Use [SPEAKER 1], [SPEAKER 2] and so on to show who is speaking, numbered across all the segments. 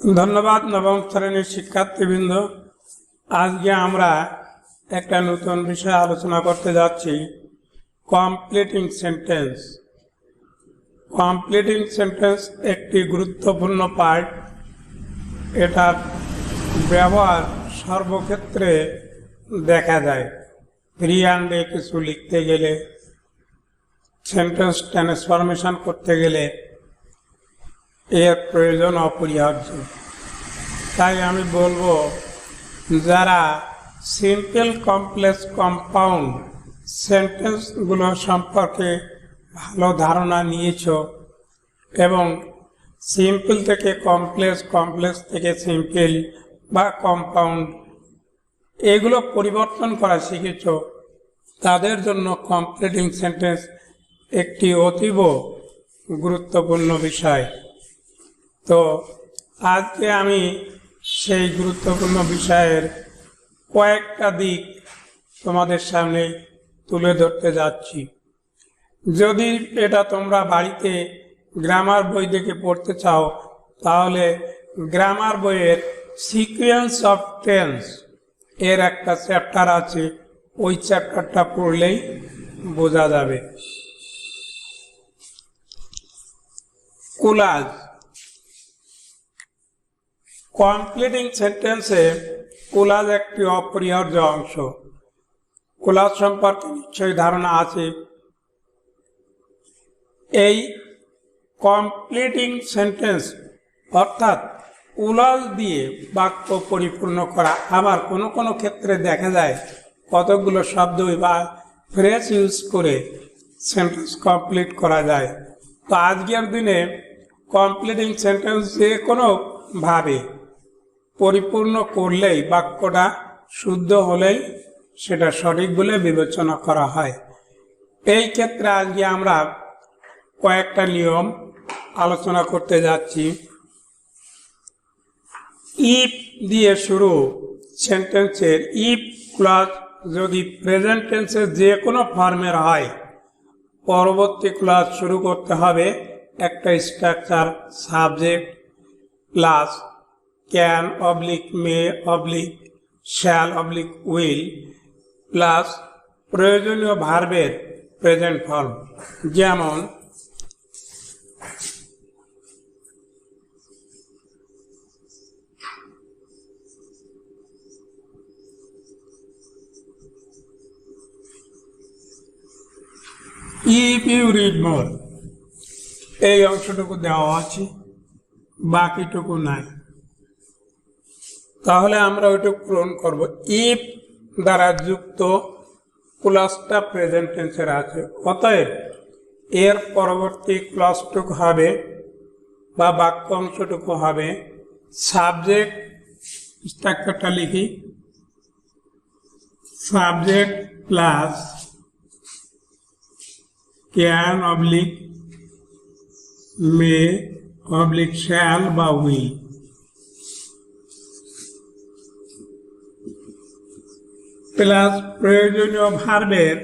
[SPEAKER 1] ধন্যবাদ নবম শ্রেণীর শিক্ষার্থীবৃন্দ। আজকে আমরা একটা নতুন বিষয় আলোচনা করতে যাচ্ছি, কমপ্লিটিং সেন্টেন্স। কমপ্লিটিং সেন্টেন্স একটি গুরুত্বপূর্ণ পার্ট। এটার ব্যবহার সর্বক্ষেত্রে দেখা যায়। ফ্রি হ্যান্ডে কিছু লিখতে গেলে, সেন্টেন্স ট্রান্সফরমেশন করতে গেলে এর প্রয়োজন অপরিহার্য। তাই আমি বলবো, যারা সিম্পল কমপ্লেক্স কম্পাউন্ড সেন্টেন্সগুলো সম্পর্কে ভালো ধারণা নিয়েছ এবং সিম্পল থেকে কমপ্লেক্স, কমপ্লেক্স থেকে সিম্পল বা কম্পাউন্ড এগুলো পরিবর্তন করা শিখেছ, তাদের জন্য কমপ্লিটিং সেন্টেন্স একটি অতীব গুরুত্বপূর্ণ বিষয়। তো আজকে আমি সেই গুরুত্বপূর্ণ বিষয়ের কয়েকটা দিক তোমাদের সামনে তুলে ধরতে যাচ্ছি। যদি এটা তোমরা বাড়িতে গ্রামার বই দেখে পড়তে চাও, তাহলে গ্রামার বইয়ের সিকোয়েন্স অফ টেন্স এর একটা চ্যাপ্টার আছে, ওই চ্যাপ্টারটা পড়লেই বোঝা যাবে। কোলাজ। কমপ্লিটিং সেন্টেন্সে কোলাজ একটি অপরিহার্য অংশ। কোলাজ সম্পর্কে নিশ্চয়ই ধারণা আছে। এই কমপ্লিটিং সেন্টেন্স অর্থাৎ কোলাজ দিয়ে বাক্য পরিপূর্ণ করা। আবার কোনো কোনো ক্ষেত্রে দেখা যায় কতগুলো শব্দ বা ফ্রেজ ইউজ করে সেন্টেন্স কমপ্লিট করা যায়। তো আজকের দিনে কমপ্লিটিং সেন্টেন্স যে কোনোভাবে পরিপূর্ণ করলেই, বাক্যটা শুদ্ধ হলেই সেটা সঠিক বলে বিবেচনা করা হয়। এই ক্ষেত্রে আজকে আমরা কয়েকটা নিয়ম আলোচনা করতে যাচ্ছি। ইফ দিয়ে শুরু সেন্টেন্সের ইফ ক্লজ যদি প্রেজেন্ট টেন্সের যে কোনো ফর্মের হয়, পরবর্তী ক্লজ শুরু করতে হবে একটা structure subject plus can oblique May oblique shall oblique will plus প্রয়োজনীয় ভার্বের প্রেজেন্ট ফর্ম। যেমন ইফ ইউ রিড মোর, এই অংশটুকু দেওয়া আছে, বাকিটুকু নাই। তাহলে আমরা ওইটুকু পূরণ করব। ইফ দ্বারা যুক্ত ক্লজটা প্রেজেন্ট টেন্সের আছে, অতএব এর পরবর্তী ক্লজটুকু হবে বা বাক্য অংশটুকু হবে সাবজেক্ট। স্ট্রাকচারটা লিখি, subject plus can oblique May oblique shall বা উইল প্লাস প্রয়োজনীয় ভার্বের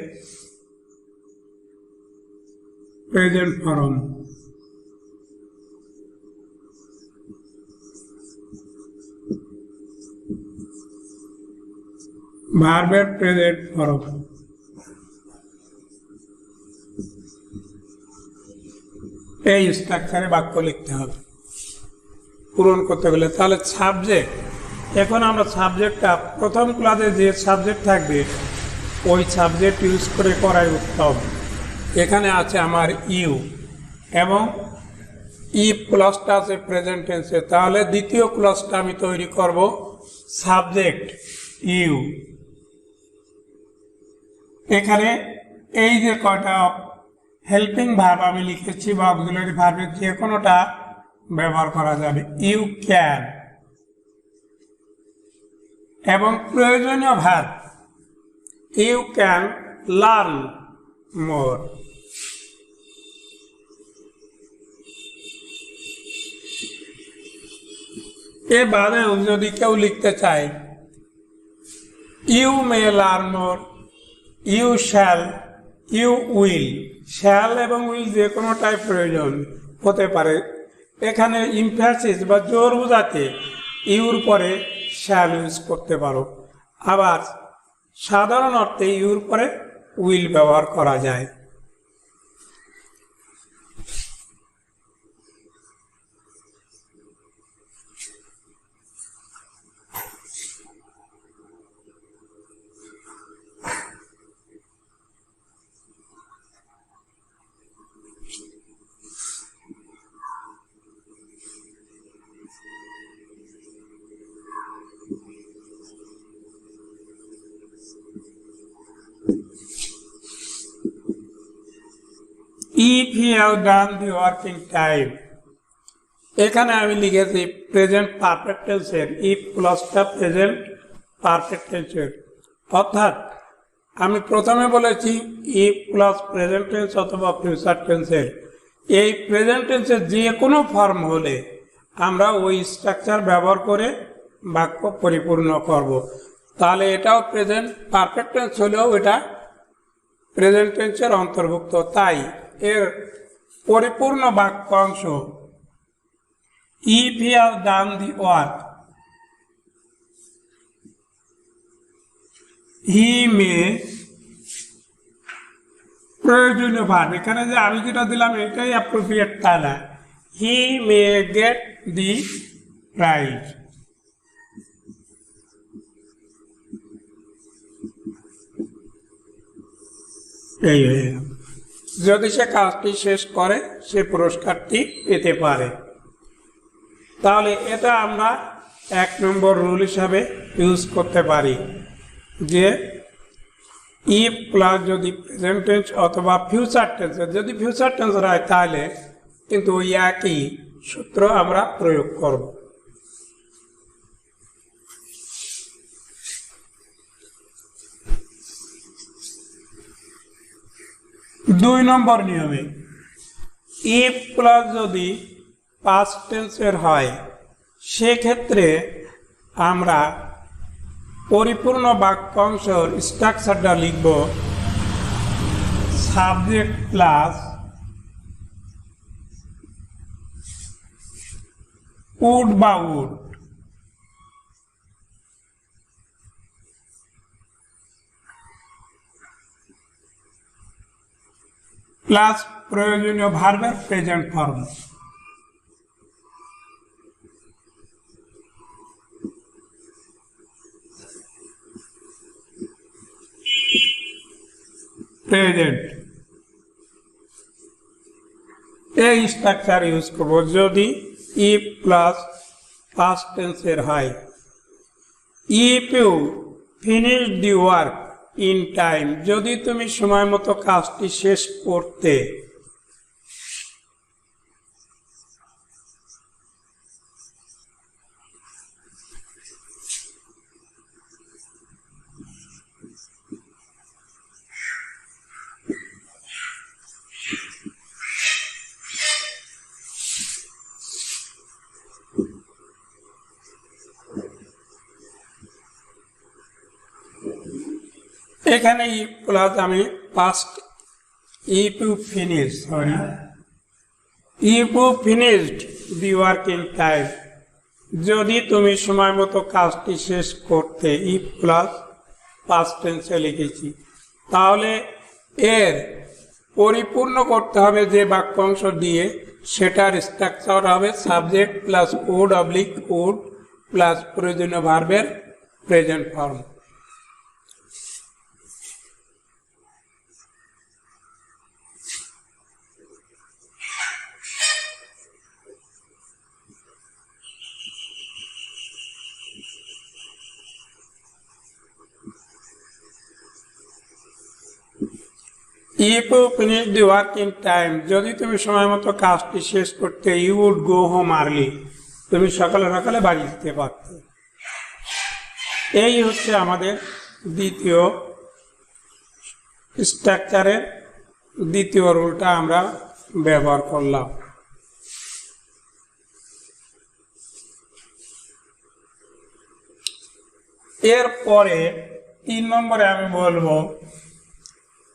[SPEAKER 1] প্রেজেন্ট ফর্ম। ভার্বের প্রেজেন্ট ফর্ম এই স্ট্রাকচারে বাক্য লিখতে হবে পূরণ করতে গেলে। তাহলে সাবজেক্ট, এখন আমরা সাবজেক্টটা প্রথম ক্লাসে যে সাবজেক্ট থাকবে ওই সাবজেক্ট ইউজ করে করাই উত্তম। এখানে আছে আমার ইউ এবং ইফ ক্লজটা আছে প্রেজেন্ট টেন্সে, তাহলে দ্বিতীয় ক্লজটা আমি তৈরি করব সাবজেক্ট ইউ। এখানে এই যে কয়টা হেল্পিং ভার্ব আমি লিখেছি বা অক্সিলারি ভার্বের যে কোনোটা ব্যবহার করা যাবে। ইউ ক্যান এবং প্রয়োজনীয় verb you can learn more. এ বাদেও যদি কেউ লিখতে চায় you may learn more, you shall, you will. Shall এবং উইল যে কোনোটাই প্রয়োজন হতে পারে, এখানে ইমফ্যাসিস বা জোর বোঝাতে ইউর পরে শ্যাল ইউজ করতে পারো, আবার সাধারণ অর্থে ইউর পরে উইল ব্যবহার করা যায়। If he have done the work in time, এখানে আমি লিখেছি প্রেজেন্ট পারফেক্ট টেন্সের ইফ প্লাসটা প্রেজেন্ট পারফেক্ট টেন্সের, অর্থাৎ আমি প্রথমে বলেছি ইফ প্লাস প্রেজেন্ট টেন্স অথবা ফিউচার টেন্সের এই প্রেজেন্ট টেন্সের যে কোনো ফর্ম হলে আমরা ওই স্ট্রাকচার ব্যবহার করে বাক্য পরিপূর্ণ করব। তাহলে এটাও প্রেজেন্ট পারফেক্ট টেন্স হলেও এটা প্রেজেন্ট টেন্সের অন্তর্ভুক্ত, তাই এর পরিপূর্ণ বাক্যাংশ if he has done the work he may, প্রয়োজনীয় ভার্ব, এখানে যে আমি যেটা দিলাম এটাই অ্যাপ্রোপ্রিয়েট তা না, he may get the prize। এই যদি সে কাজটি শেষ করে সে পুরস্কারটি পেতে পারে। তাহলে এটা আমরা 1 নম্বর রুল হিসাবে ইউজ করতে পারি যে ইফ প্লাস যদি প্রেজেন্ট টেন্স অথবা ফিউচার টেন্স, যদি ফিউচার টেন্স হয় তাহলে কিন্তু ওই একই সূত্র আমরা প্রয়োগ করব। দুই নম্বর নিয়মে ইফ প্লাস যদি পাস্ট টেন্সের হয় সেক্ষেত্রে আমরা পরিপূর্ণ বাক্যাংশের স্ট্রাকচারটা লিখব সাবজেক্ট প্লাস উড বা উড প্লাস প্রয়োজনীয় ভার্বের প্রেজেন্ট ফর্ম। প্রেজেন্ট এই স্ট্রাকচার ইউজ করব যদি ইফ প্লাস পাস্ট টেন্সের হয়। If you finish the work in time, যদি তুমি সময় মতো কাজটি শেষ করতে। এখানে ইফ প্লাস আমি past if you finish, if you finished the work in time, যদি তুমি সময় মতো কাজটি শেষ করতে, ইফ প্লাস পাস্ট টেন্সে লিখেছি। তাহলে এর পরিপূর্ণ করতে হবে যে বাক্যাংশ দিয়ে, সেটার স্ট্রাকচার হবে subject plus would oblique would plus প্রয়োজনীয় ভার্বের present form. If you finish the work in time, যদি তুমি সময় মতো কাজটি শেষ করতে, you would go home early, তুমি সকালে সকালে বাড়ি যেতে পারতে। এই হচ্ছে আমাদের দ্বিতীয় স্ট্রাকচারের দ্বিতীয় রুলটা আমরা ব্যবহার করলাম। এরপরে 3 নম্বরে আমি বলবো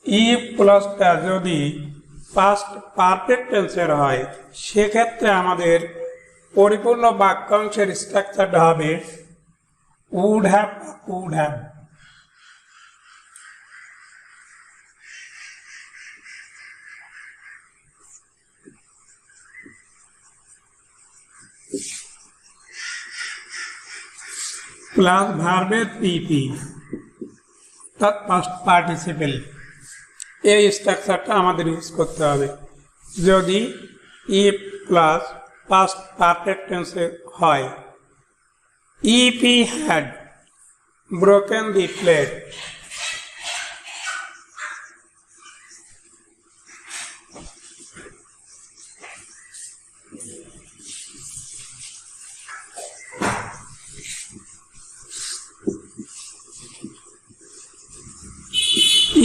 [SPEAKER 1] ইফ প্লাসটা যদি পাস্ট পারফেক্ট টেন্সের হয়, সেক্ষেত্রে আমাদের পরিপূর্ণ বাক্যাংশের স্ট্রাকচারটা হবে উড হ্যাভ বা কুড হ্যাভ। প্লাস ভার্বের পিপি অর্থাৎ পাস্ট পার্টিসিপেল, এই স্ট্রাকচারটা আমাদের ইউজ করতে হবে। যদি ইফ প্লাস পাস্ট পারফেক্ট টেন্সে হয়, if he had broken the plate,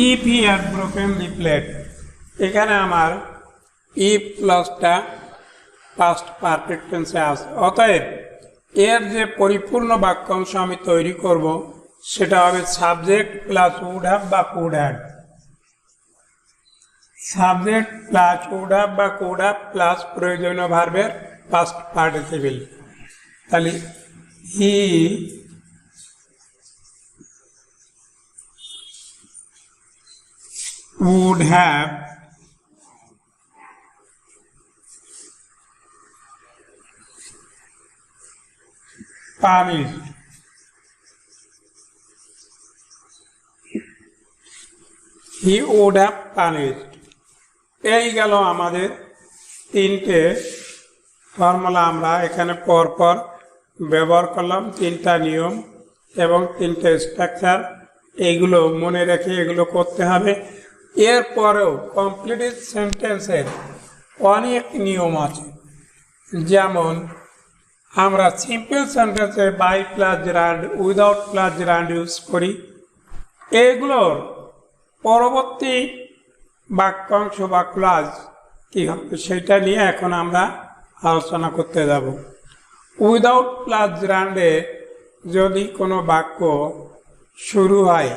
[SPEAKER 1] if he had broken the plate, এখানে আমার if প্লাসটা পাস্ট পারফেক্ট টেন্সে আছে, অতএব এর যে পরিপূর্ণ বাক্যাংশ আমি তৈরি করব সেটা হবে সাবজেক্ট প্লাস উড হ্যাভ বা could have, subject plus would have বা কুড হ্যাভ প্লাস প্রয়োজনীয় ভার্বের পাস্ট পার্টিসিপেল। তাহলে হি would have punished he would have punished। এই গেল আমাদের তিনটে ফর্মুলা, আমরা এখানে পরপর ব্যবহার করলাম, তিনটা নিয়ম এবং তিনটে স্ট্রাকচার। এইগুলো মনে রেখে এগুলো করতে হবে। এরপরেও কমপ্লিটেড সেন্টেন্সের অনেক নিয়ম আছে, যেমন আমরা সিম্পল সেন্টেন্সে by plus gerund, without plus gerund use করি। এগুলোর পরবর্তী বাক্যাংশ বা ক্লজ কী হবে সেটা নিয়ে এখন আমরা আলোচনা করতে যাব। উইদাউট প্লাস জেরান্ডে যদি কোনো বাক্য শুরু হয়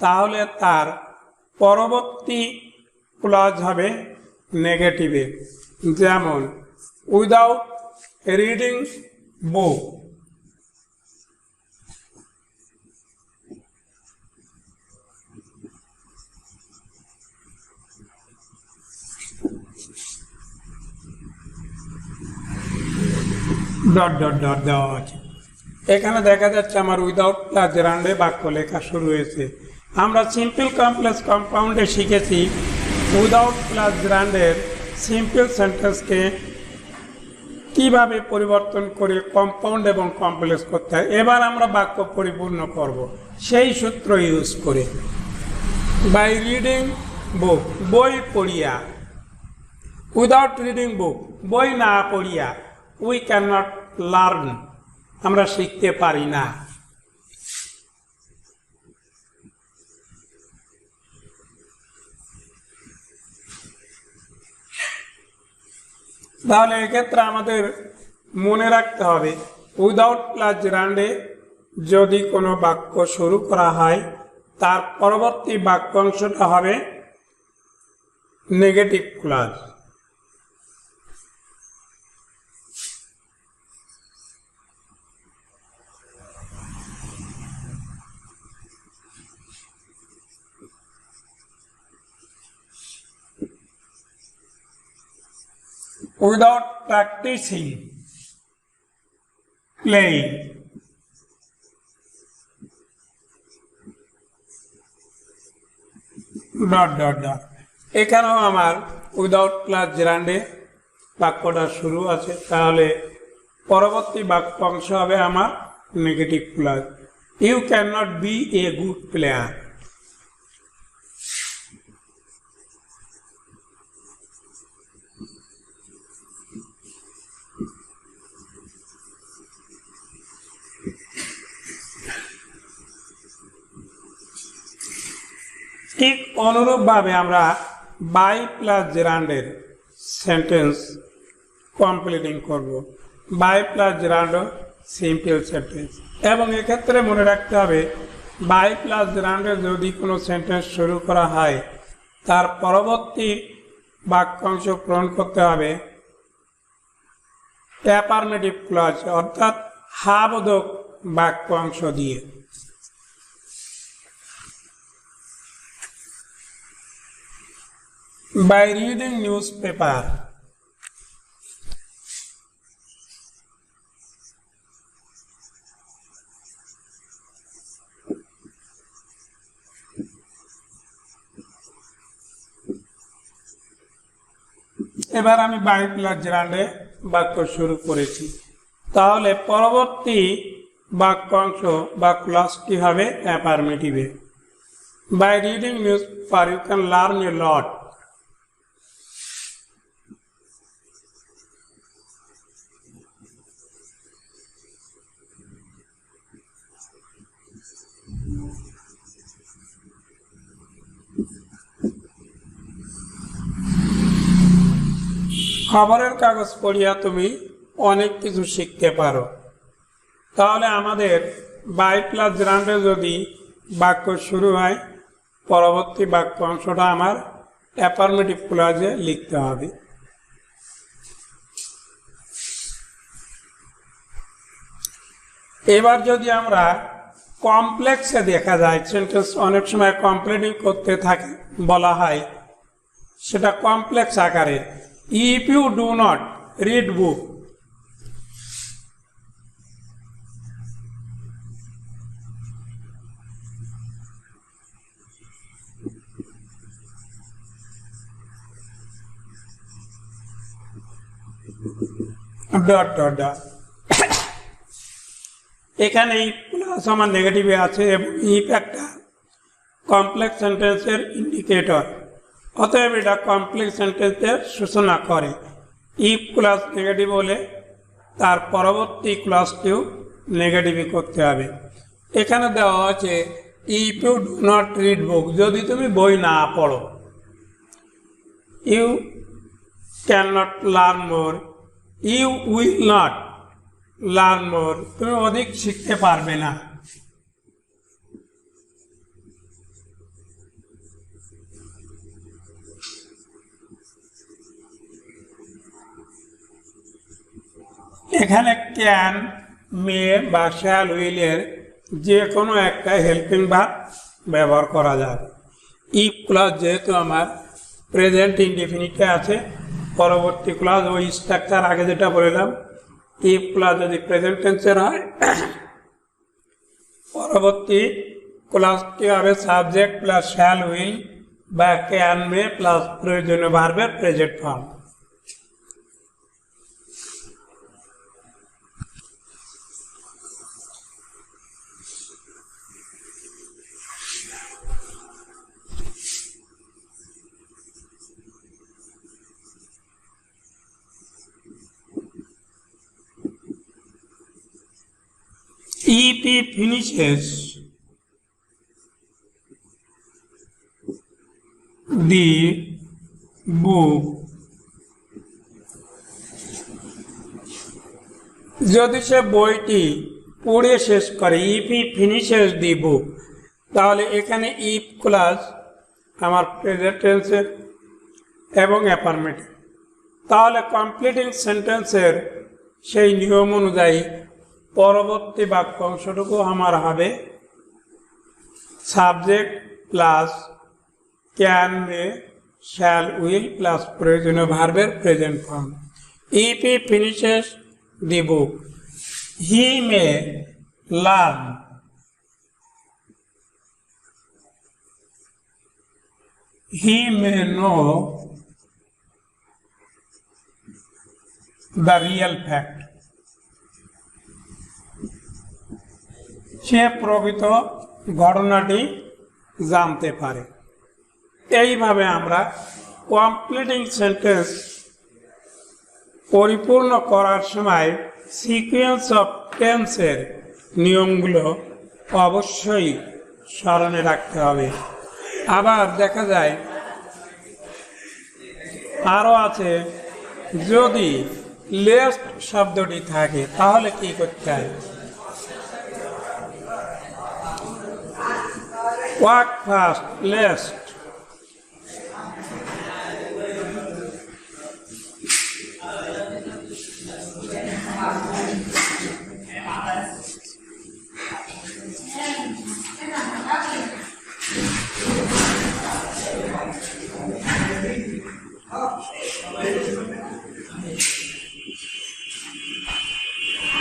[SPEAKER 1] তাহলে তার পরবর্তী ক্লজ হবে নেগেটিভে, যেমন without reading book, dot dot dot দেওয়া আছে। এখানে দেখা যাচ্ছে আমার উইদাউট প্লাস জেরান্ডে বাক্য লেখা শুরু হয়েছে। আমরা সিম্পল কমপ্লেক্স কম্পাউন্ডে শিখেছি উইদাউট প্লাস জেরান্ডের সিম্পল সেন্টেন্সকে কিভাবে পরিবর্তন করে কম্পাউন্ড এবং কমপ্লেক্স করতে হয়। এবার আমরা বাক্য পরিপূর্ণ করব সেই সূত্র ইউজ করে। বাই রিডিং বুক, বই পড়িয়া। উইদাউট রিডিং বুক, বই না পড়িয়া উই ক্যান নট লার্ন, আমরা শিখতে পারি না। তাহলে এক্ষেত্রে আমাদের মনে রাখতে হবে উইদাউট প্লাস জেরান্ডে যদি কোনো বাক্য শুরু করা হয় তার পরবর্তী বাক্যাংশটা হবে negative clause. Without practicing playing, dot dot dot. এখানেও আমার উইদাউট প্লাস জেরান্ডে বাক্যটা শুরু আছে, তাহলে পরবর্তী বাক্যাংশ হবে আমার negative clause. You can not be a good player. ঠিক অনুরূপভাবে আমরা বাই প্লাস জেরান্ডের সেন্টেন্স কমপ্লিটিং করব। By plus gerund simple sentence, এবং এক্ষেত্রে মনে রাখতে হবে বাই প্লাস জেরান্ডে যদি কোনো সেন্টেন্স শুরু করা হয় তার পরবর্তী বাক্যাংশ পূরণ করতে হবে অ্যাফার্মেটিভ ক্লজ অর্থাৎ হা বোধক বাক্যাংশ দিয়ে। By reading newspaper, এবার আমি বাই প্লাস গ্রান্ডে বাক্য শুরু করেছি, তাহলে পরবর্তী বাক্যাংশ বা ক্লজটি হবে অ্যাফার্মেটিভে। By reading newspaper you can learn a lot. খবরের কাগজ পড়িয়া তুমি অনেক কিছু শিখতে পারো। তাহলে আমাদের বাই প্লাস গ্রান্ডে যদি বাক্য শুরু হয়, পরবর্তী বাক্য অংশটা আমার অ্যাফার্মেটিভ ক্লজে লিখতে হবে। এবার যদি আমরা কমপ্লেক্সে দেখা যায়, সেন্টেন্স অনেক সময় কমপ্লিটিং করতে থাকে বলা হয়, সেটা কমপ্লেক্স আকারে। If you do not read book, dot dot dot. এখানে ইফ প্লাস আমার নেগেটিভে আছে এবং ইফ একটা কমপ্লেক্স সেন্টেন্সের ইন্ডিকেটর, অতএব এটা কমপ্লেক্স সেন্টেন্সের সূচনা করে। ইফ প্লাস নেগেটিভ হলে তার পরবর্তী ক্লজটিও নেগেটিভই করতে হবে। এখানে দেওয়া আছে if you do not read book, যদি তুমি বই না পড়ো। You can not learn more, you will not learn more, তুমি অধিক শিখতে পারবে না। এখানে ক্যান, মে বা শ্যাল, উইলের যে কোনো একটা হেল্পিং ভার্ব ব্যবহার করা যাবে। ইফ ক্লজ যেহেতু আমার প্রেজেন্ট ইনডিফিনিটে আছে, পরবর্তী ক্লজ ওই স্ট্রাকচার আগে যেটা বললাম, ইফ ক্লজ যদি প্রেজেন্ট টেন্সের হয়, পরবর্তী ক্লজটি হবে সাবজেক্ট প্লাস শ্যাল, উইল বা ক্যান, মে প্লাস প্রয়োজনীয় ভার্বের present form. If he finishes the book, যদি সে বইটি পড়ে শেষ করে, ইফ হি ফিনিশেস দি বুক, তাহলে এখানে ইফ ক্লজ আমার প্রেজেন্ট টেন্সের এবং অ্যাফার্মেটিভ। তাহলে কমপ্লিটিং সেন্টেন্সের সেই নিয়ম অনুযায়ী পরবর্তী বাক্য অংশটুকু আমার হবে subject plus can, may, shall, will plus প্রয়োজনীয় ভার্বের present form. If he finishes the book, he may learn, he may know the real fact, সে প্রকৃত ঘটনাটি জানতে পারে। এইভাবে আমরা কমপ্লিটিং সেন্টেন্স পরিপূর্ণ করার সময় সিকোয়েন্স অফ টেন্সের নিয়মগুলো অবশ্যই স্মরণে রাখতে হবে। আবার দেখা যায় আরও আছে, যদি লেস্ট শব্দটি থাকে তাহলে কি করতে হয়? Walk fast, lest.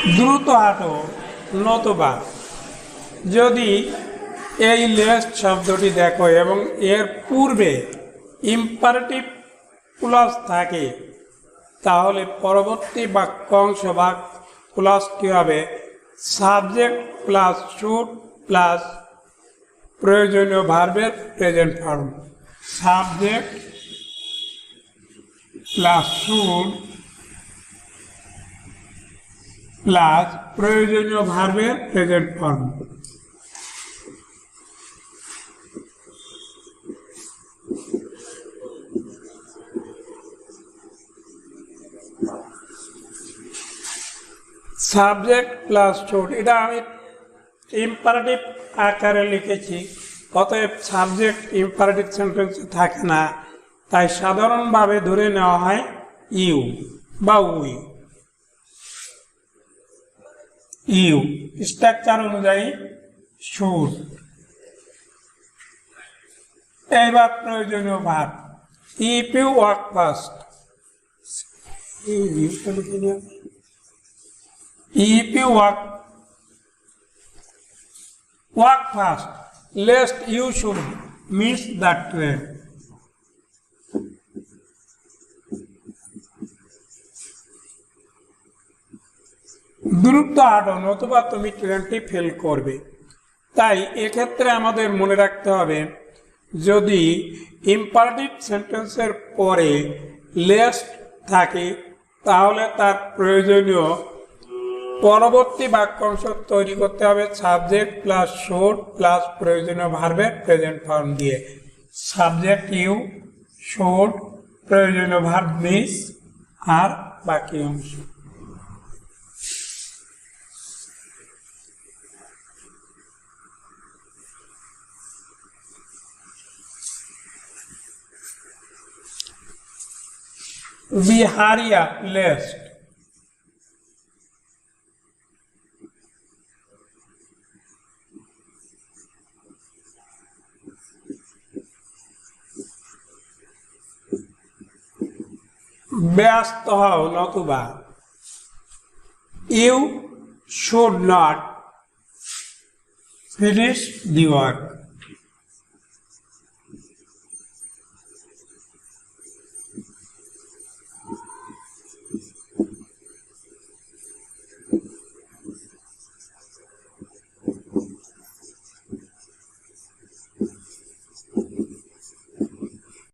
[SPEAKER 1] দ্রুত হাঁটো নতুবা। যদি এই লেস্ট শব্দটি দেখো এবং এর পূর্বে ইম্পারেটিভ ক্লজ থাকে, তাহলে পরবর্তী বাক্যাংশ বা ক্লজ কি হবে? সাবজেক্ট প্লাস শুড প্লাস প্রয়োজনীয় ভার্বের present form. Subject plus should plus প্রয়োজনীয় ভার্বের present form. Subject plus should, এটা আমি ইম্পারেটিভ আকারে লিখেছি, অতএব সাবজেক্ট ইম্পারেটিভ সেন্টেন্সে থাকে না, তাই সাধারণভাবে ধরে নেওয়া হয় ইউ বা উই। ইউ স্ট্রাকচার অনুযায়ী শুড। এইবার প্রয়োজনীয় verb. If you walk fast, if you walk fast, lest you should miss that train. দ্রুত হাঁটো নতুবা তুমি ট্রেনটি ফেল করবে। তাই এক্ষেত্রে আমাদের মনে রাখতে হবে, যদি ইম্পারেটিভ সেন্টেন্সের পরে লেস্ট থাকে তাহলে তার প্রয়োজনীয় পরবর্তী বাক্যাংশ তৈরি করতে হবে সাবজেক্ট প্লাস শুড প্লাস প্রয়োজনীয় ভার্বের প্রেজেন্ট ফর্ম দিয়ে। সাবজেক্ট ইউ, শুড, প্রয়োজনীয় ভার্ব মিস, আর বাকি অংশ। We hurry up lest ব্যস্ত হও নতুবা। You should not finish the work.